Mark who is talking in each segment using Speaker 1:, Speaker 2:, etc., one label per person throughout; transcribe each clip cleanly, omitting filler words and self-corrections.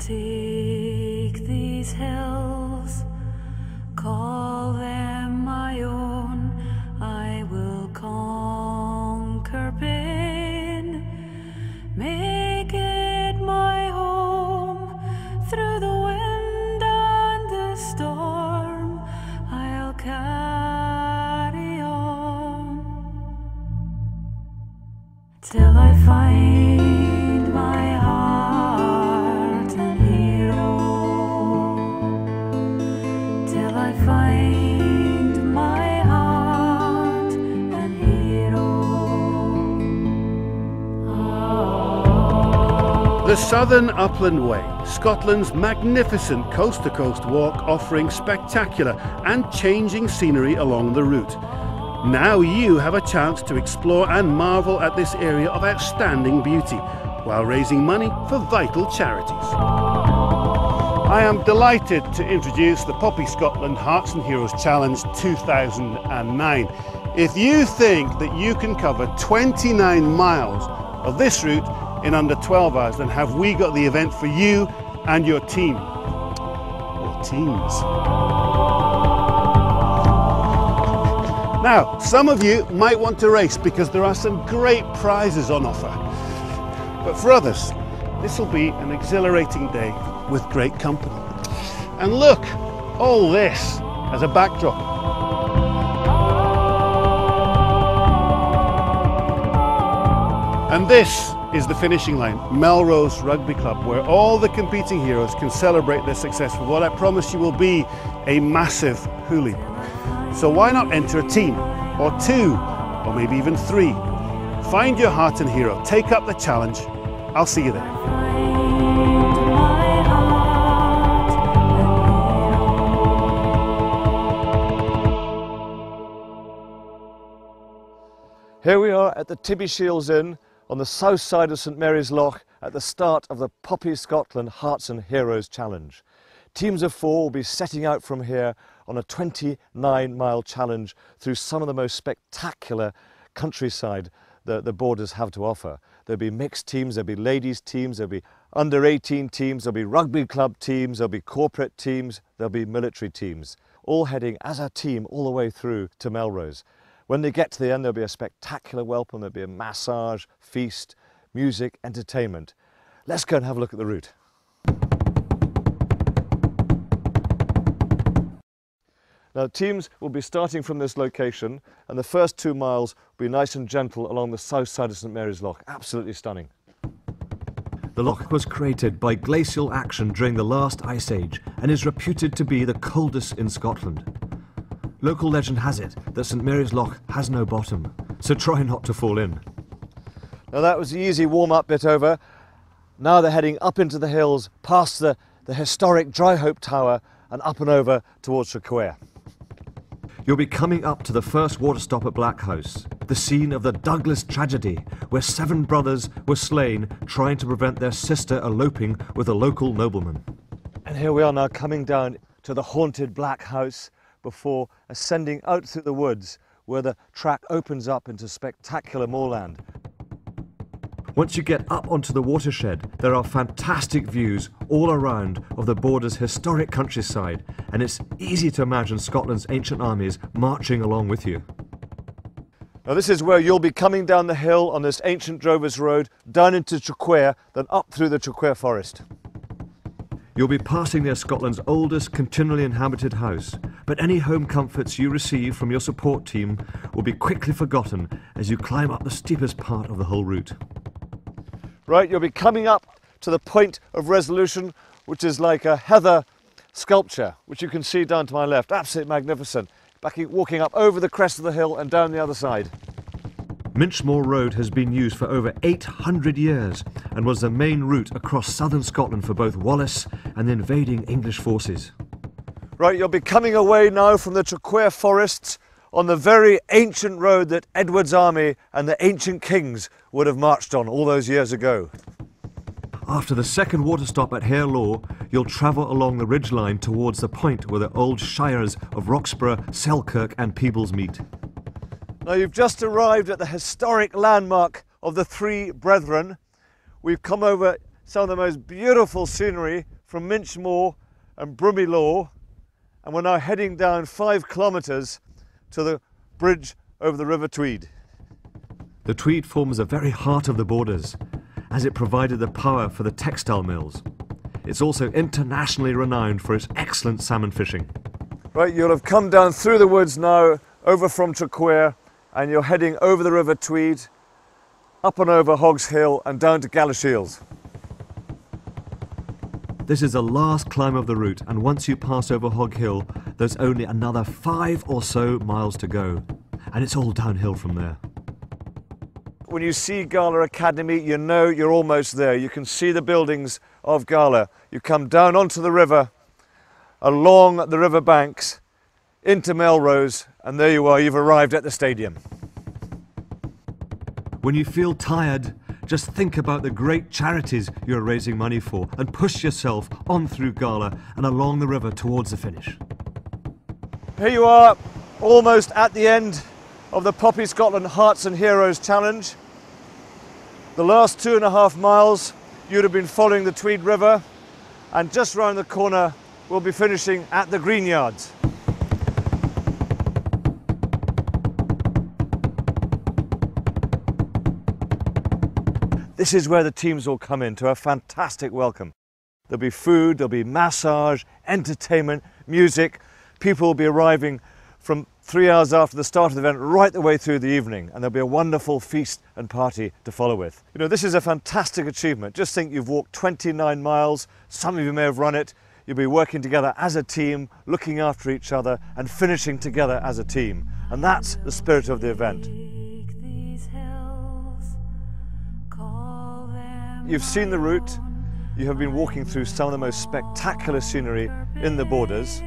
Speaker 1: take these hills, call them my own. I will conquer pain, make it my home. Through the wind and the storm, I'll carry on till I find my heart and hero. Till I find my heart and hero.
Speaker 2: The Southern Upland Way, Scotland's magnificent coast-to-coast walk offering spectacular and changing scenery along the route. Now you have a chance to explore and marvel at this area of outstanding beauty while raising money for vital charities. I am delighted to introduce the Poppyscotland Hearts and Heroes Challenge 2009. If you think that you can cover 29 miles of this route in under 12 hours, then have we got the event for you and your team, or teams. Now, some of you might want to race because there are some great prizes on offer. But for others, this will be an exhilarating day with great company. And look, all this as a backdrop. And this is the finishing line, Melrose Rugby Club, where all the competing heroes can celebrate their success with what I promise you will be a massive hoolie. So why not enter a team, or two, or maybe even three? Find your heart and hero, take up the challenge. I'll see you there.
Speaker 3: Here we are at the Tibby Shields Inn on the south side of St Marys Loch at the start of the Poppyscotland Hearts and Heroes Challenge. Teams of four will be setting out from here on a 29-mile challenge through some of the most spectacular countryside the borders have to offer. There'll be mixed teams, there'll be ladies teams, there'll be under-18 teams, there'll be rugby club teams, there'll be corporate teams, there'll be military teams, all heading as a team all the way through to Melrose. When they get to the end, there'll be a spectacular welcome, there'll be a massage, feast, music, entertainment. Let's go and have a look at the route. Now, teams will be starting from this location, and the first 2 miles will be nice and gentle along the south side of St Marys Loch. Absolutely stunning.
Speaker 4: The loch was created by glacial action during the last ice age and is reputed to be the coldest in Scotland. Local legend has it that St Marys Loch has no bottom, so try not to fall in.
Speaker 3: Now that was the easy warm-up bit over. Now they're heading up into the hills, past the historic Dryhope Tower and up and over towards Traquair.
Speaker 4: You'll be coming up to the first water stop at Blackhouse, the scene of the Douglas tragedy, where 7 brothers were slain trying to prevent their sister eloping with a local nobleman.
Speaker 3: And here we are now coming down to the haunted Blackhouse before ascending out through the woods where the track opens up into spectacular moorland.
Speaker 4: Once you get up onto the watershed, there are fantastic views all around of the border's historic countryside, and it's easy to imagine Scotland's ancient armies marching along with you.
Speaker 3: Now this is where you'll be coming down the hill on this ancient Drovers Road, down into Traquair, then up through the Traquair Forest.
Speaker 4: You'll be passing near Scotland's oldest continually inhabited house, but any home comforts you receive from your support team will be quickly forgotten as you climb up the steepest part of the whole route.
Speaker 3: Right, you'll be coming up to the point of resolution, which is like a heather sculpture, which you can see down to my left. Absolutely magnificent. Walking up over the crest of the hill and down the other side.
Speaker 4: Minchmore Road has been used for over 800 years and was the main route across southern Scotland for both Wallace and the invading English forces.
Speaker 3: Right, you'll be coming away now from the Traquair forests on the very ancient road that Edward's army and the ancient kings would have marched on all those years ago.
Speaker 4: After the second water stop at Harelaw, you'll travel along the ridgeline towards the point where the old shires of Roxburgh, Selkirk and Peebles meet.
Speaker 3: Now you've just arrived at the historic landmark of the Three Brethren. We've come over some of the most beautiful scenery from Minchmore and Brummy Law, and we're now heading down 5 kilometres to the bridge over the River Tweed.
Speaker 4: The Tweed forms the very heart of the borders, as it provided the power for the textile mills. It's also internationally renowned for its excellent salmon fishing.
Speaker 3: Right, you'll have come down through the woods now, over from Traquair, and you're heading over the River Tweed, up and over Hog's Hill and down to Galashiels.
Speaker 4: This is the last climb of the route, and once you pass over Hog Hill, there's only another 5 or so miles to go, and it's all downhill from there.
Speaker 3: When you see Gala Academy, you know you're almost there. You can see the buildings of Gala. You come down onto the river, along the river banks, into Melrose, and there you are, you've arrived at the stadium.
Speaker 4: When you feel tired, just think about the great charities you're raising money for and push yourself on through Gala and along the river towards the finish.
Speaker 3: Here you are, almost at the end of the Poppyscotland Hearts and Heroes Challenge. The last 2.5 miles you'd have been following the Tweed River, and just round the corner we'll be finishing at the Green Yards. This is where the teams will come in to a fantastic welcome. There'll be food, there'll be massage, entertainment, music. People will be arriving from 3 hours after the start of the event right the way through the evening, and there'll be a wonderful feast and party to follow with. You know, this is a fantastic achievement. Just think, you've walked 29 miles, some of you may have run it. You'll be working together as a team, looking after each other and finishing together as a team. And that's the spirit of the event. You've seen the route. You have been walking through some of the most spectacular scenery in the borders.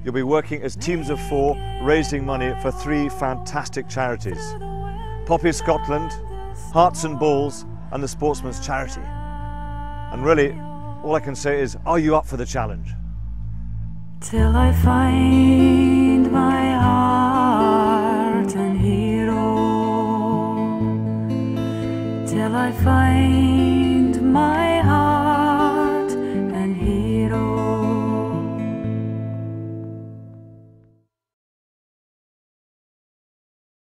Speaker 3: You'll be working as teams of 4, raising money for 3 fantastic charities: Poppyscotland, Hearts and Balls, and the Sportsmans charity. And really, all I can say is, are you up for the challenge?
Speaker 1: Till I find my heart and hero, till I find